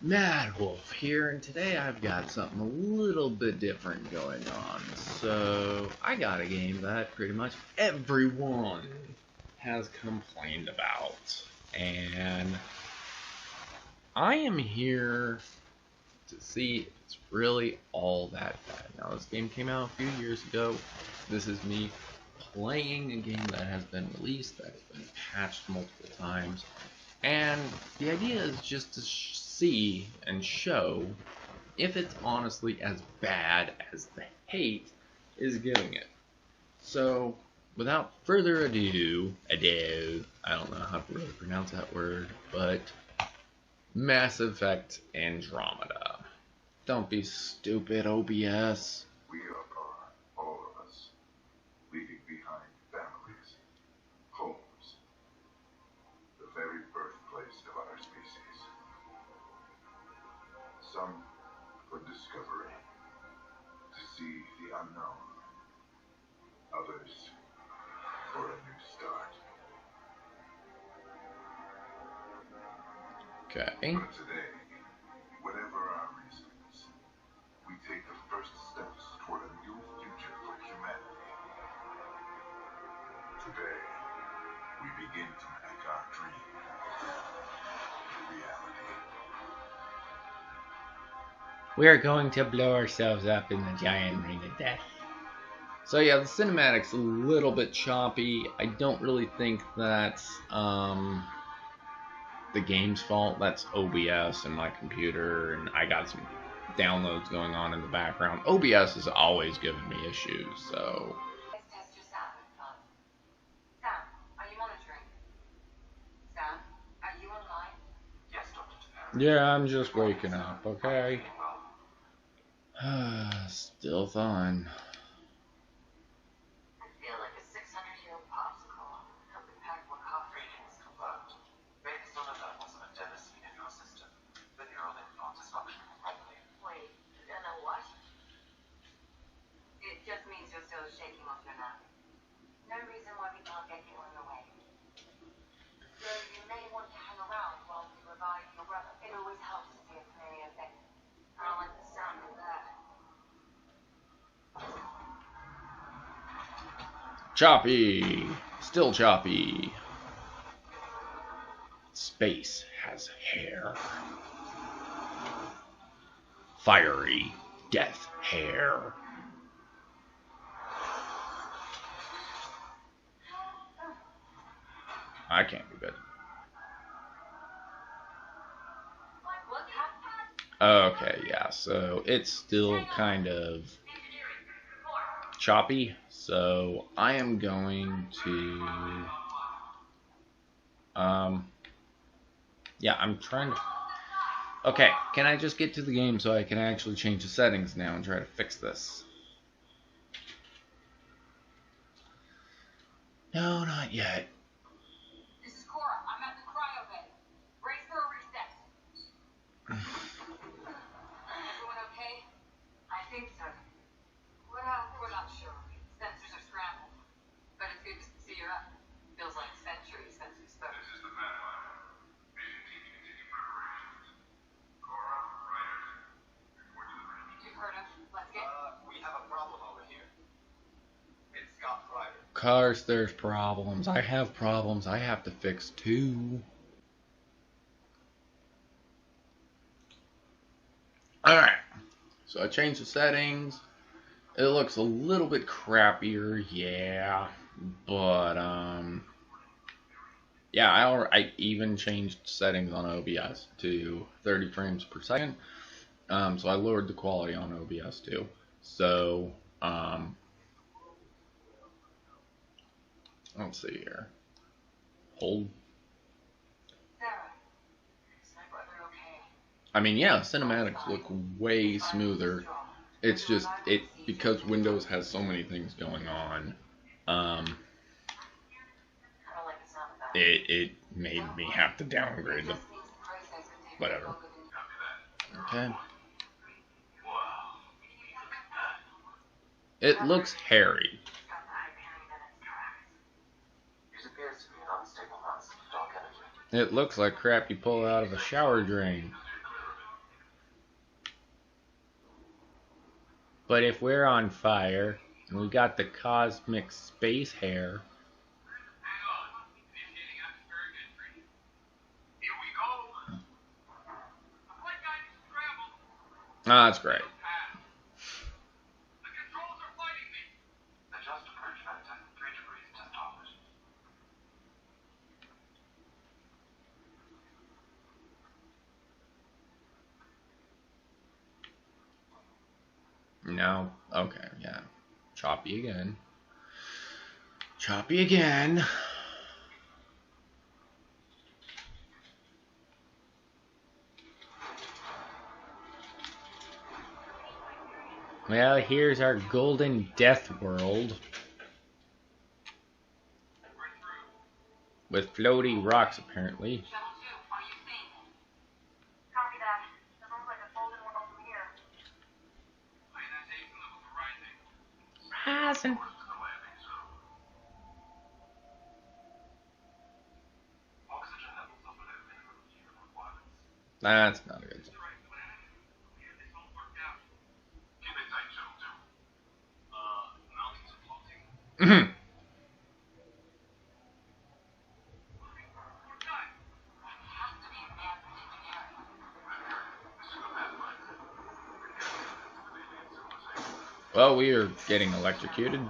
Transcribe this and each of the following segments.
Mad Wolf here, and today I've got something a little bit different going on. So, I got a game that pretty much everyone has complained about, and I am here to see if it's really all that bad. Now, this game came out a few years ago. This is me playing a game that has been released, that has been patched multiple times, and the idea is just to see and show if it's honestly as bad as the hate is giving it. So, without further ado, I don't know how to really pronounce that word, but Mass Effect Andromeda. Don't be stupid, OBS. We are gone, all of us, leaving behind families, homes, the very birthplace of our species. Some for discovery, to see the unknown. Others for a new start. Okay. But today, whatever our reasons, we take the first steps toward a new future for humanity. Today, we begin to make our dream a reality. We're going to blow ourselves up in the giant ring of death. So yeah, the cinematic's a little bit choppy. I don't really think that's the game's fault. That's OBS and my computer, and I got some downloads going on in the background. OBS has always given me issues, so. Test your sound. Sam, are you monitoring? Sam, are you online? Yes, Dr. Tavera. Yeah, I'm just waking up, okay? Still fine. I feel like a 600-year-old popsicle. Helping pack more coffee. Readings confirmed. Based on that wasn't a adenosine in your system. The neural implant is functioning properly. Wait, and a what? It just means you're still shaking off your nap. No reason why we can't get you on your way. So you may want to hang around while we revive your brother. It always helps to see a familiar thing. I don't like the sound of that. Choppy. Still choppy. Space has hair. Fiery death hair. I can't be good. What happened? Okay, yeah, so it's still kind of choppy, so I am going to, yeah, I'm trying to, okay, can I just get to the game so I can actually change the settings now and try to fix this? No, not yet. This is Cora. I'm at the cryo bay. Brace for a reset. Everyone okay? I think so. We're not sure. Sensors are scrambled. But it's good to see you're up. Feels like centuries since we spoke. This is the Pathfinder. Mission team continue preparations. Cora, Ryder, report to the bridge. You've heard of. Let's get. We have a problem over here. It's Scott Ryder. Cars, there's problems. I have problems I have to fix too. Alright, so I changed the settings. It looks a little bit crappier, yeah, but yeah, I even changed settings on OBS to 30 frames per second, so I lowered the quality on OBS too. So let's see here. Hold. Sarah. Is my brother okay? I mean, yeah, cinematics look way smoother. It's just because Windows has so many things going on. I don't like the sound of that. It made me have to downgrade them. Just means the process could take Whatever. longer than- Okay. Wow. It looks hairy. It's got the Hyperion in its tracks. It appears to be an unstable mass of dark energy. It looks like crap you pull out of a shower drain. But if we're on fire, and we got the cosmic space hair... Hang on. Initiating atmospheric entry. Here we go. The flight guidance is scrambled. Ah, that's great. The controls are fighting me. Adjust approach factor 3 degrees to starboard. No. Okay, yeah. Choppy again. Choppy again. Well, here's our golden death world. With floaty rocks, apparently. Shuttle 2, are you safe? Copy that. Doesn't look like a folding world from here. Ionization levels are rising. Rising. Towards the landing zone. Oxygen levels are below minimum human requirements. That's not a good That's right, Plan. We have this all worked out. Keep it tight, Shuttle 2. Mountains are floating. sign. We're done. It has to be advanced engineering. This is the Pathfinder. We're getting into an alien civilization. Well, we are getting electrocuted.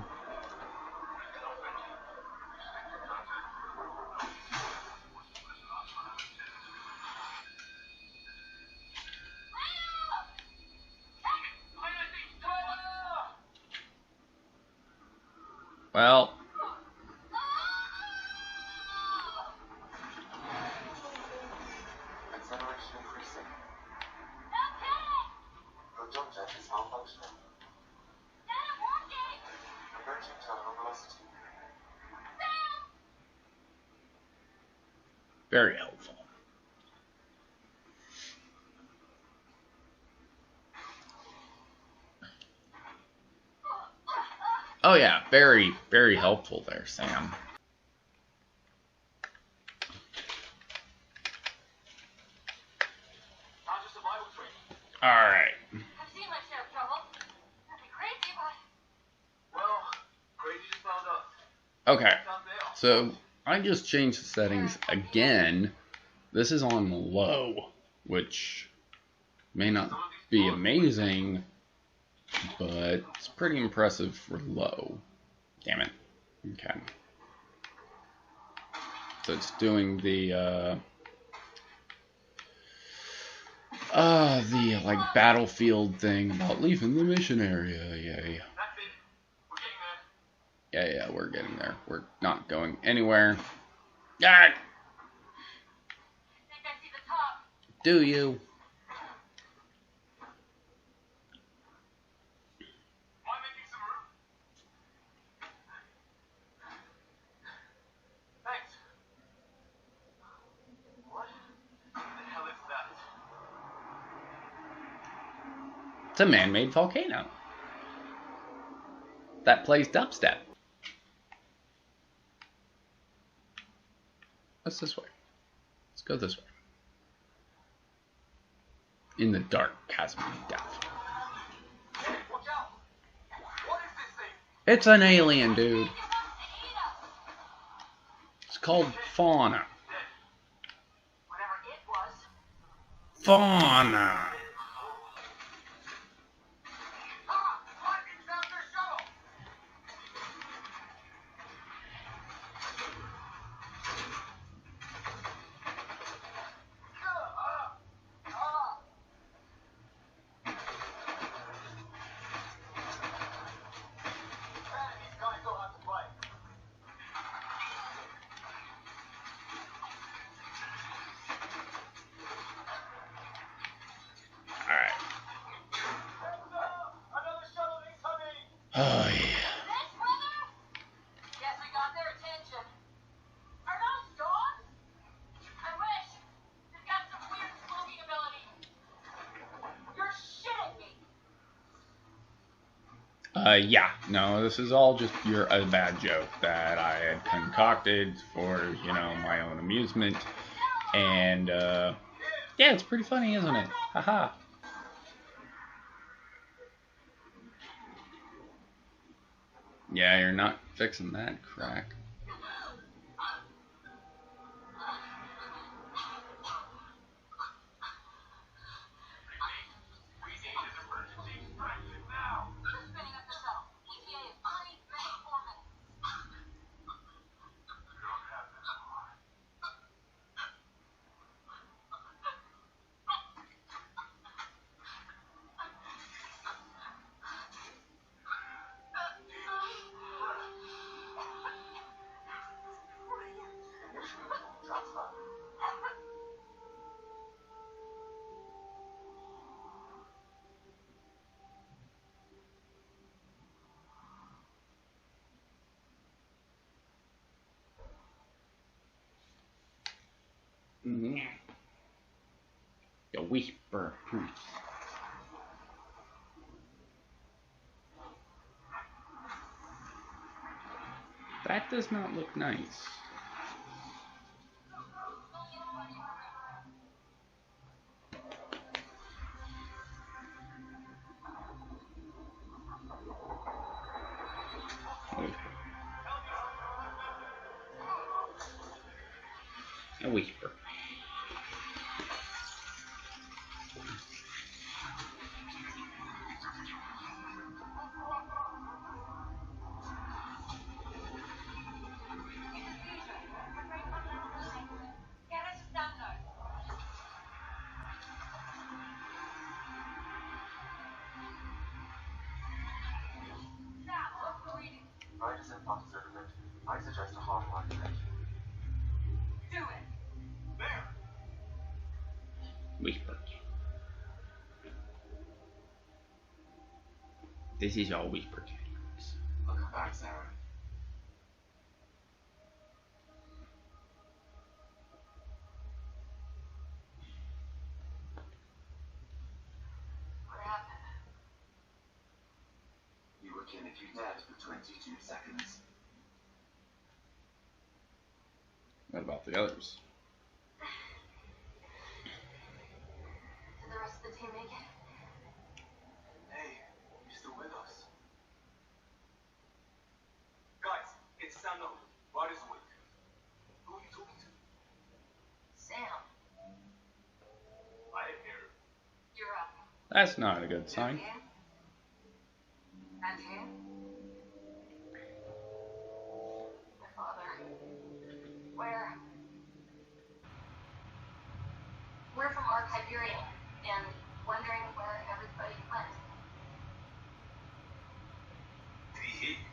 Well, Acceleration increasing. Your jump jet is malfunctioning. Approaching terminal velocity. very helpful. Oh yeah, very, very helpful there, Sam. Not just survival training. Alright. I've seen my share of trouble. Nothing crazy, but Well, crazy just found us. Okay, Out there. so I just changed the settings again. This is on low, which may not be amazing, but it's pretty impressive for low. Damn it. Okay. So it's doing the like battlefield thing about leaving the mission area. Yay. That's it. We're getting there. Yeah, we're getting there. We're not going anywhere. Ah, I think I see the top. do you? Am I making some room? Thanks. What the hell is that? It's a man-made volcano that plays dubstep. What's this way? Let's go this way. In the dark chasm of death. Hey, watch out! What is this thing? It's an alien, dude. It wants to eat us. It's called fauna. Whatever it was. Fauna. Ah! Lightning found their shuttle! Man, these guys don't have to play. Alright. Another shuttle incoming! Oh, yeah. This weather? Guess we got their attention. Are those dogs? I wish. They've got some weird smoking ability. You're shitting me. Yeah. No, this is all just a bad joke that I had concocted for, my own amusement. And, yeah, it's pretty funny, isn't it? Haha. Yeah, you're not fixing that crack. You whisper. That does not look nice. A whisper. I suggest a hot one. Do it. There! Whisper. This is all whisper. I'll come back, Sarah. What happened? You were clinically dead for 22 seconds. What about the others? Did the rest of the team make it? Hey, you're still with us. Guys, it's Sam Nolan. Riders Week. Who are you talking to? Sam, I am here. you're up. That's not a good sign. And you? My father. Where? We're from Archiveria, and wondering where everybody went. Did he hit you?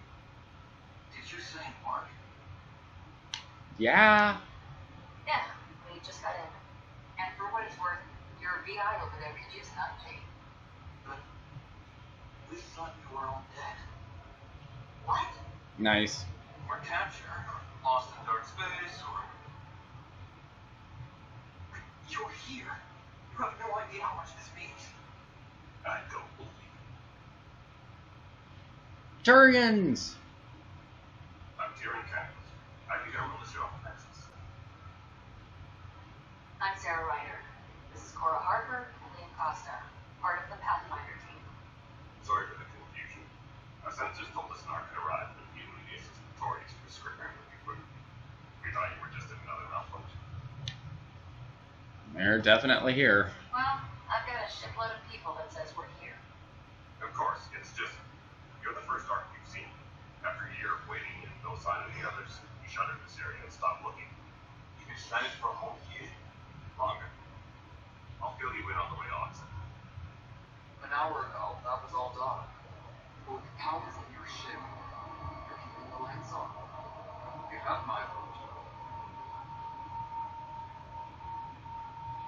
Did you say Mark? Yeah. Yeah, we just got in. And for what it's worth, your VI over there could use an update. But we thought you were all dead. What? Nice. Or captured, or lost in dark space, or... You're here. You have no idea how much this means. I don't believe it. Turians! I'm Tyrion Campbell. I think I rule the show on Nexus. I'm Sarah Ryder. This is Cora Harper and Liam Costa, part of the Pathfinder team. Sorry for the confusion. Our sensors told us an arc had arrived, but you and the assistant authorities were scribbling with equipment. We thought you were just in another malfunction. They're definitely here. Well, I've got a shipload of people that says we're here. Of course, it's just you're the first arc we've seen. After a year of waiting and no sign of the others, we shuttered this area and stopped looking. You've been stranded for a whole year. Longer. I'll fill you in on the way on. An hour ago, that was all done. Well, the power's in your ship. You're keeping the lights on. You have my vote.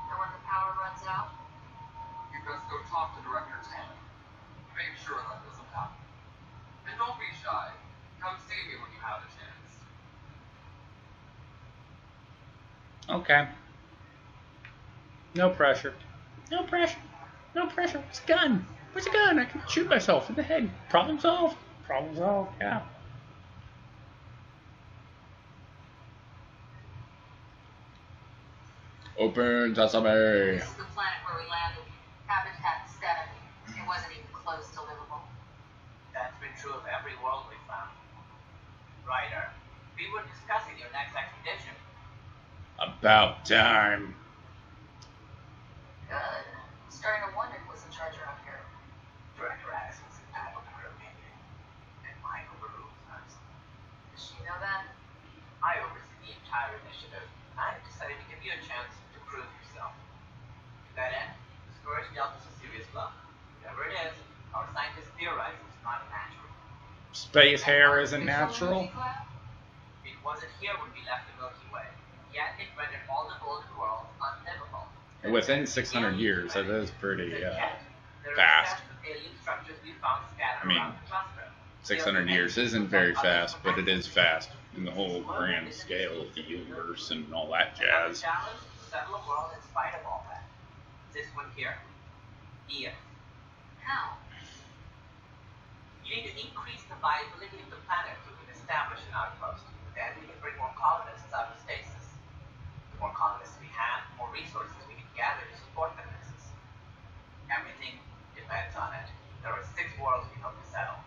And when the power runs out, You best go talk to Director Tan. Make sure that doesn't happen. And don't be shy. Come see me when you have a chance. Okay. No pressure. No pressure. No pressure. Where's the gun? Where's the gun? I can shoot myself in the head. Problem solved. Problem solved. Yeah. Open sesame. this is the planet where we landed. Habitat 7. It wasn't even close to livable. That's been true of every world we found. Ryder. We were discussing your next expedition. About time. Good. Starting to wonder who was in charge around here. Director Addison's entitled to her opinion, and mine overrules hers. Does she know that? I oversee the entire initiative. I decided to give you a chance to prove yourself. To that end, the scourge dealt us a serious blow. Whatever it is, our scientists theorize it's not natural. Space hair isn't natural? It wasn't here when we left the Milky Way, yet it rendered all the old world unlivable. Within 600 years, that is pretty There are fast. scraps of alien structures we found scattered I mean, around the cluster. 600 years isn't very fast, but it is fast in the whole grand scale of the universe and all that Another jazz. challenge to settle a world in spite of all that. This one here. Ian. How? You need to increase the viability of the planet so we can establish an outpost. Then we can bring more colonists out of stasis. The more colonists we have, the more resources we can gather to support the nexus. Everything depends on it. There are 6 worlds we hope to settle.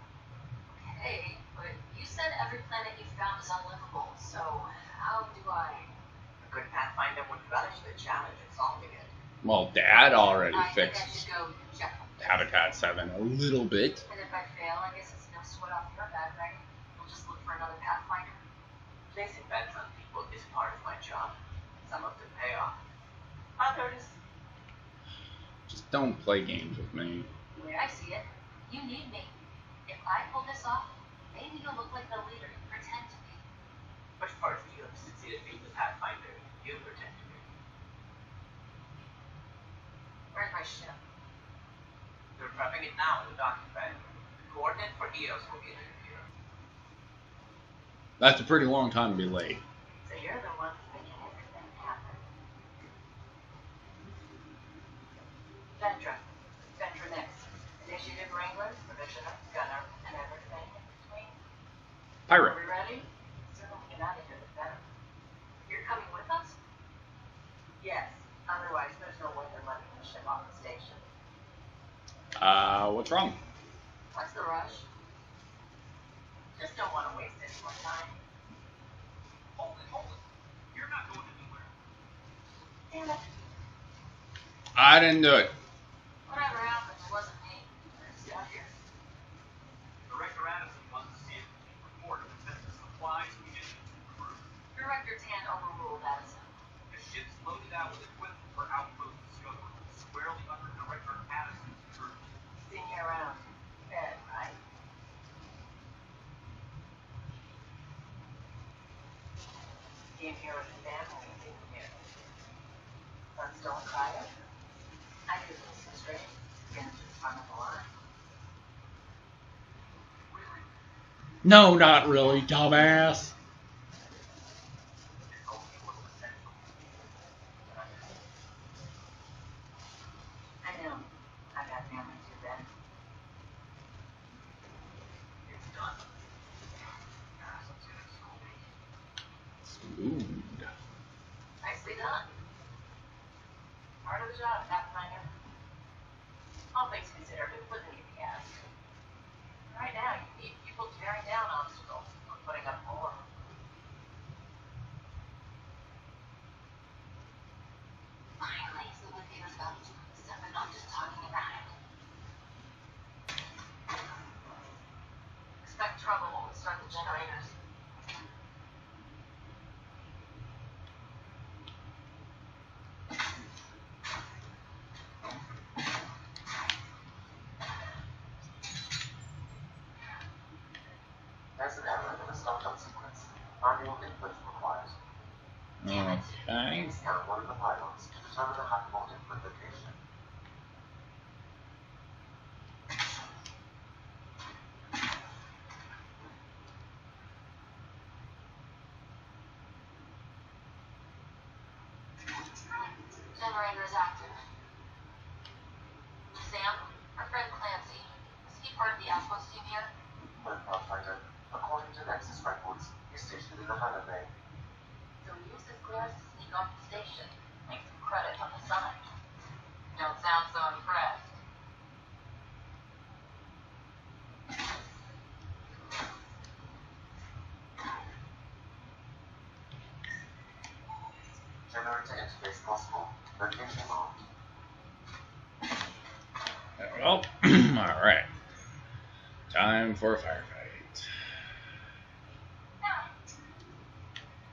Okay, but you said every planet you found is unlivable, so how do I... A good pathfinder would relish the challenge of solving it. Well, Dad already I think I fixed should go check on this. Habitat 7 a little bit. And if I fail, I guess it's no sweat off your back, right? We'll just look for another pathfinder. Placing bets on people is part of my job. Some of them pay off. Others, Just don't play games with me. I see it. You need me. If I pull this off, maybe you'll look like the leader you pretend to be. but first you have succeeded being the pathfinder you pretend to be. Where's my ship? They're prepping it now in the docking bay. The coordinate for EOS will be in the computer. That's a pretty long time to be late. So you're the one making everything happen. Ventra. Ventra next. Initiative Wrangler, Provisioner, Gunner, and everything in between. Pirate. Are we ready? Sooner we get out of here, the better. You're coming with us? Yes. Otherwise, there's no way they're letting the ship off the station. What's wrong? What's the rush? Just don't want to waste any more time. Hold it. You're not going anywhere. Damn it. I didn't do it. Whatever happened, it wasn't me. I'm stuck here. Director Addison wants to see a complete report of the business supplies we issued to the crew. Director Tan overruled Addison. The ship's loaded out with equipment for outpost discovery, squarely under Director Addison's crew. Seen you around. Bed, right? Came here with his family, didn't you? Son still in cryo? I could lose some straight. Again, just front of the line. Really? No, not really, dumbass. It only was essential. I know. I got family too, Ben. It's done. Addison's gonna school me. Smooth. Nicely done. Part of the job, Pathfinder. All things considered, it wouldn't be the ask. Right now, you need people tearing down obstacles or putting up more. Finally, someone cares about doing stuff and not just talking about it. Expect trouble when we start the generators. There's an error in the startup sequence. Manual input required. Okay. Scan one of the pylons to determine the hackable input location. Generator is active. Sam, our friend Clancy, is he part of the outpost team here? No, Pathfinder. According to Nexus records, he's stationed in the Hangar Bay. So he used his clearance to sneak off the station, make some credit on the side. Don't sound so impressed. Generator interface possible. Location marked. Well, alright. Time for a firefight.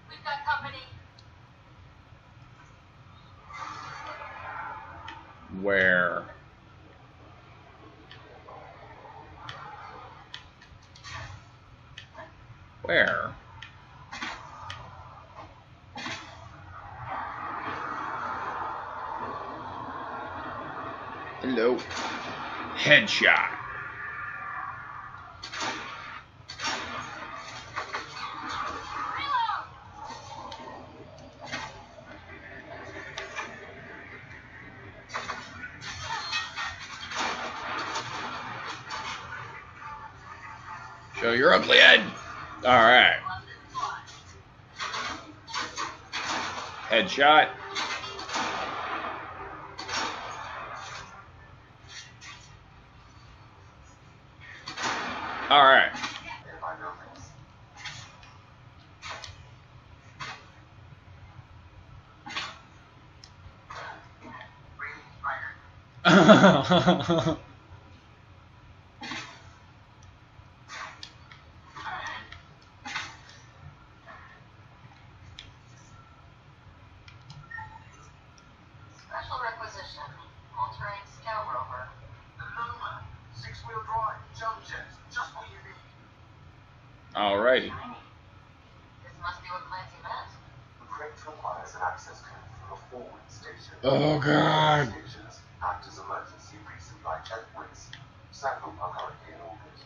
We've got company. Where? Where? Hello. Headshot. Show your ugly head. Alright. Headshot. Alright. Nearby buildings. Special requisition. All-terrain scout rover. Andromeda, 6-wheel drive, jump jets, just what you need. Alrighty. This must be what Clancy meant. The crate requires an access code for a forward station. Oh god. Stations act as emergency resupply checkpoints. Several are currently in orbit.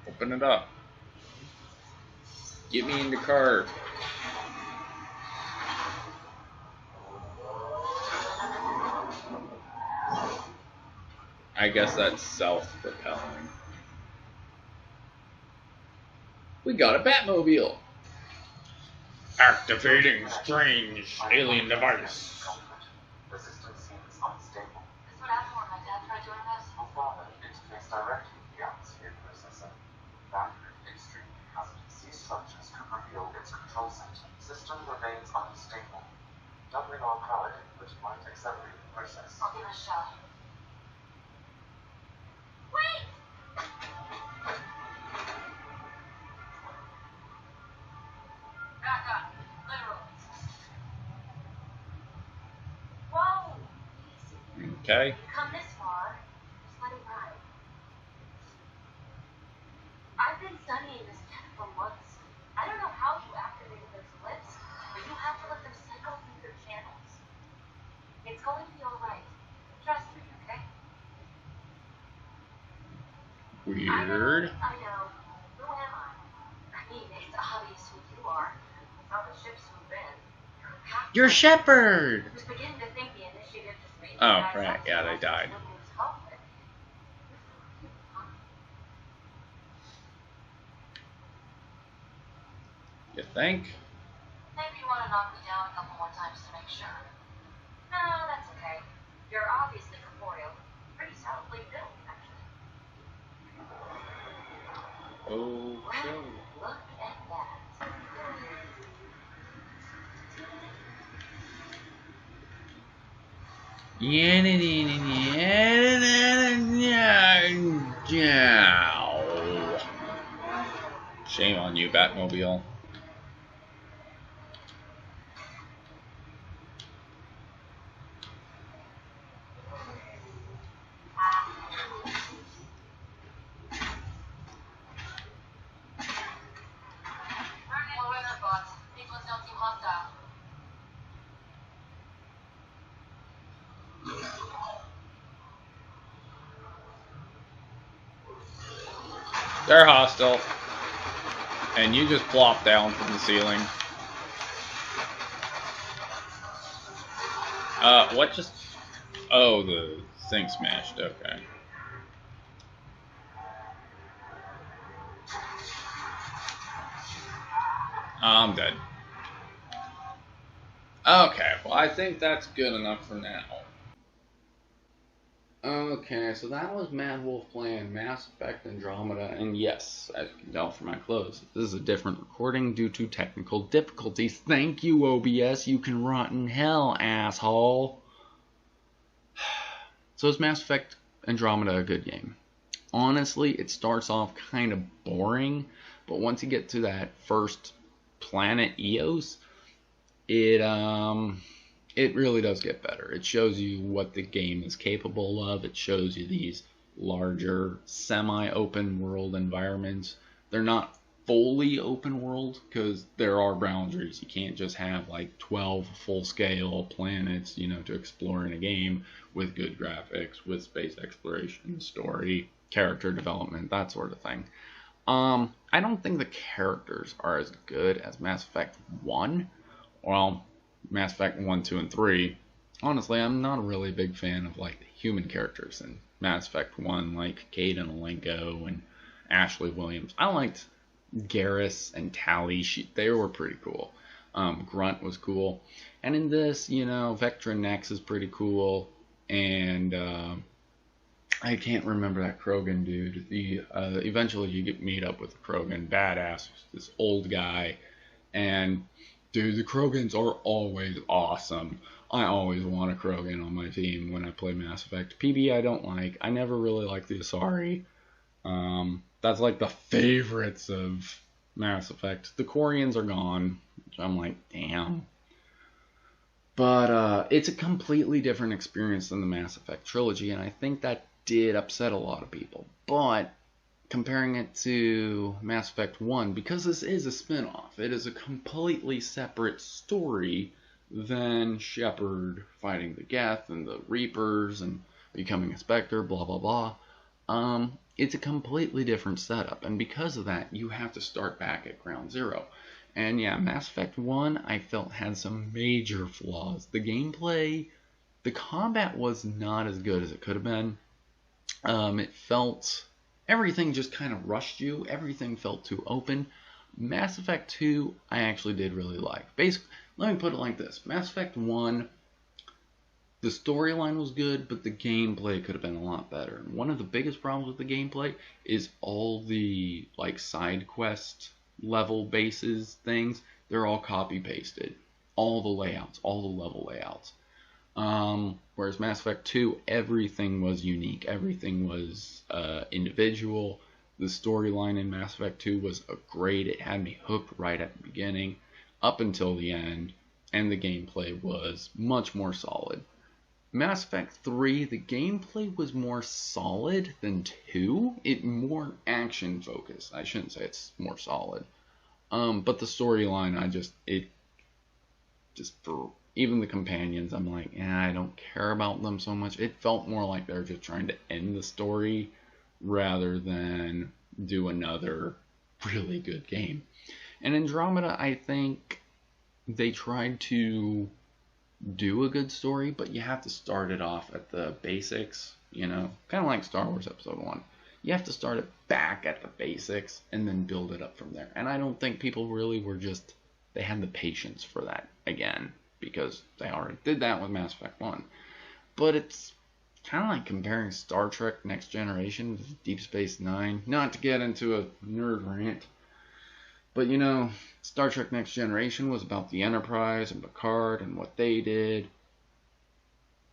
Open it up. Get me in the car. I guess that's self-propelling. We got a Batmobile. Activating strange alien device. Resistance seems unstable. This would happen when my dad tried doing this. Your father interfaced directly with the atmosphere processor. That extremely hazardous sea structures could reveal its control center. System remains unstable. Doubling our power input might accelerate the process. I'll give it a shot. Wait! Back up. Literal. Whoa! Easy. Okay. You've come this far. Just let it ride. I've been studying this tech for months. I don't know how you activated those lips, but you have to let them cycle through their channels. It's going to be alright. Trust me, okay? Weird. I know. Who am I? I mean, it's obvious who you are. That's how the ships move in. You're a captain. You're Shepherd. I was beginning to think the initiative just made Oh, you guys right. up Yeah, so they much died. when it was helping. You think? Maybe you want to knock me down a couple more times to make sure. No, that's okay. You're obviously corporeal. Pretty solidly built, actually. Okay. Look at that. Shame on you, Batmobile. Well, weather bots. These ones don't seem hostile. They're hostile. And you just plop down from the ceiling. What just... Oh, the thing smashed. Okay. I'm dead. Okay, well I think that's good enough for now. Okay, so that was Mad Wolf playing Mass Effect Andromeda, and yes, as you can tell from my clothes, this is a different recording due to technical difficulties. Thank you, OBS. You can rot in hell, asshole. So is Mass Effect Andromeda a good game? Honestly, it starts off kind of boring, but once you get to that first planet Eos, it really does get better. It shows you what the game is capable of. It shows you these larger semi-open world environments. They're not fully open world because there are boundaries. You can't just have like 12 full-scale planets, to explore in a game with good graphics, with space exploration, story, character development, that sort of thing. I don't think the characters are as good as Mass Effect 1. Well, Mass Effect 1, 2, and 3, honestly, I'm not a really big fan of like the human characters in Mass Effect 1, like Cade and Alenko and Ashley Williams. I liked Garrus and Tally. They were pretty cool. Grunt was cool. And in this, Vectra Nex is pretty cool. And I can't remember that Krogan dude. Eventually you meet up with the Krogan, badass, this old guy. And dude, the Krogans are always awesome. I always want a Krogan on my team when I play Mass Effect. PB I don't like. I never really liked the Asari. That's like the favorites of Mass Effect. The Quarians are gone. I'm like, damn. But it's a completely different experience than the Mass Effect trilogy, and I think that did upset a lot of people. But comparing it to Mass Effect 1, because this is a spin-off, it is a completely separate story than Shepard fighting the Geth and the Reapers and becoming a Spectre, blah blah blah. It's a completely different setup, and because of that, you have to start back at ground zero. And yeah, Mass Effect 1, I felt had some major flaws. The gameplay, the combat was not as good as it could have been. It felt, everything just kind of rushed you. Everything felt too open. Mass Effect 2, I actually did really like. Basically, let me put it like this. Mass Effect 1, the storyline was good, but the gameplay could have been a lot better. And one of the biggest problems with the gameplay is all the like side quest level bases things. They're all copy pasted. All the layouts, all the level layouts. Whereas Mass Effect 2, everything was unique. Everything was individual. The storyline in Mass Effect 2 was great. It had me hooked right at the beginning up until the end. And the gameplay was much more solid. Mass Effect 3, the gameplay was more solid than 2. It more action focused. I shouldn't say it's more solid. But the storyline, for even the companions, I'm like, I don't care about them so much. It felt more like they're just trying to end the story rather than do another really good game. And Andromeda, I think they tried to do a good story, but you have to start it off at the basics, kind of like Star Wars Episode 1. You have to start it back at the basics and then build it up from there. And I don't think people really they had the patience for that again, because they already did that with Mass Effect 1. But it's kind of like comparing Star Trek Next Generation to Deep Space Nine. Not to get into a nerd rant, but Star Trek Next Generation was about the Enterprise and Picard and what they did.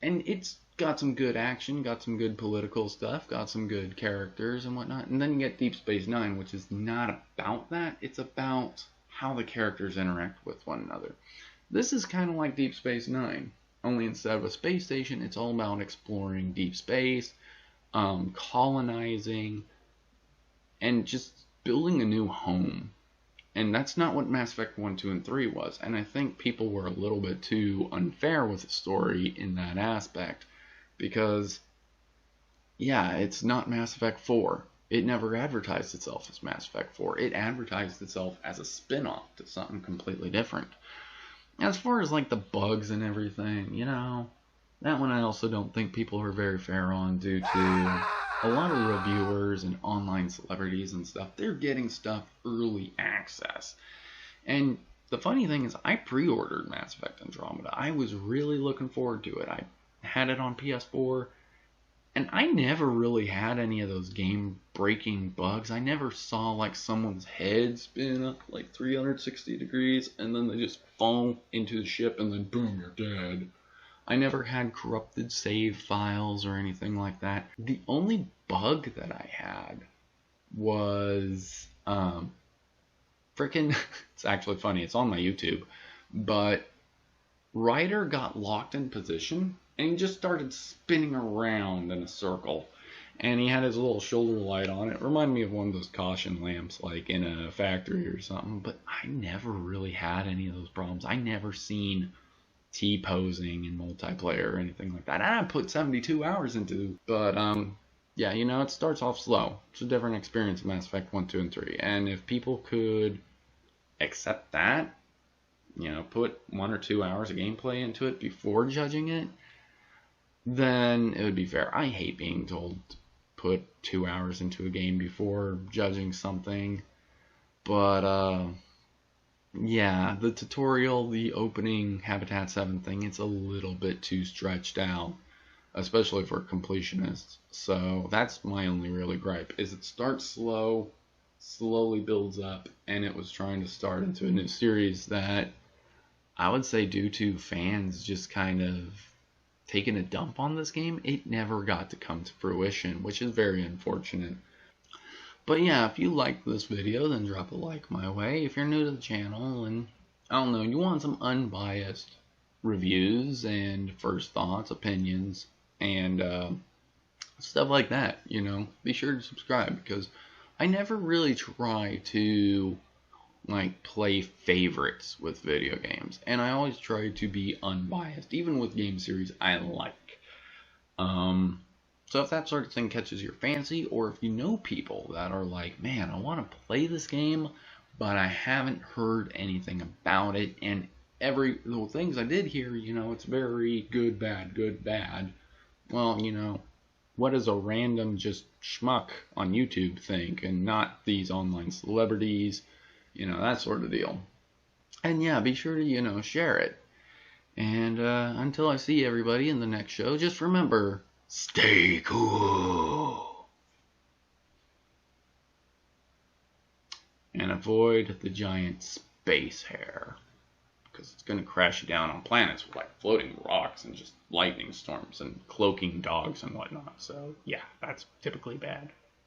And it's got some good action, got some good political stuff, got some good characters and whatnot. And then you get Deep Space Nine, which is not about that. It's about how the characters interact with one another. This is kind of like Deep Space Nine, only instead of a space station, it's all about exploring deep space, colonizing, and just building a new home. And that's not what Mass Effect 1, 2, and 3 was. And I think people were a little bit too unfair with the story in that aspect. Because, yeah, it's not Mass Effect 4. It never advertised itself as Mass Effect 4. It advertised itself as a spin-off to something completely different. As far as, like, the bugs and everything, that one I also don't think people are very fair on due to a lot of reviewers and online celebrities and stuff. They're getting stuff early access. And the funny thing is, I pre-ordered Mass Effect Andromeda. I was really looking forward to it. I had it on PS4. And I never really had any of those game-breaking bugs. I never saw like someone's head spin up like 360 degrees and then they just fall into the ship and then boom, you're dead. I never had corrupted save files or anything like that. The only bug that I had was freaking, it's actually funny, it's on my YouTube, but Ryder got locked in position and he just started spinning around in a circle. And he had his little shoulder light on. It reminded me of one of those caution lamps like in a factory or something. But I never really had any of those problems. I never seen T-posing in multiplayer or anything like that. And I put 72 hours into. But yeah, you know, it starts off slow. It's a different experience in Mass Effect 1, 2, and 3. And if people could accept that, you know, put 1 or 2 hours of gameplay into it before judging it, then it would be fair. I hate being told to put 2 hours into a game before judging something. But, yeah, the tutorial, the opening Habitat 7 thing, it's a little bit too stretched out, especially for completionists. So that's my only really gripe, is it starts slow, slowly builds up, and it was trying to start into a new series that I would say, due to fans just kind of taking a dump on this game, it never got to come to fruition, which is very unfortunate. But yeah, if you liked this video, then drop a like my way. If you're new to the channel and, I don't know, you want some unbiased reviews and first thoughts, opinions, and stuff like that, you know, be sure to subscribe, because I never really try to like play favorites with video games, and I always try to be unbiased, even with game series I like. So if that sort of thing catches your fancy, or if you know people that are like, man, I want to play this game, but I haven't heard anything about it, and the things I did hear, you know, it's very good, bad. Well, you know, what does a random just schmuck on YouTube think, and not these online celebrities, you know, that sort of deal. And yeah, be sure to, you know, share it. And until I see everybody in the next show, just remember, stay cool. And avoid the giant space hair, because it's going to crash you down on planets with like floating rocks and just lightning storms and cloaking dogs and whatnot. So yeah, that's typically bad.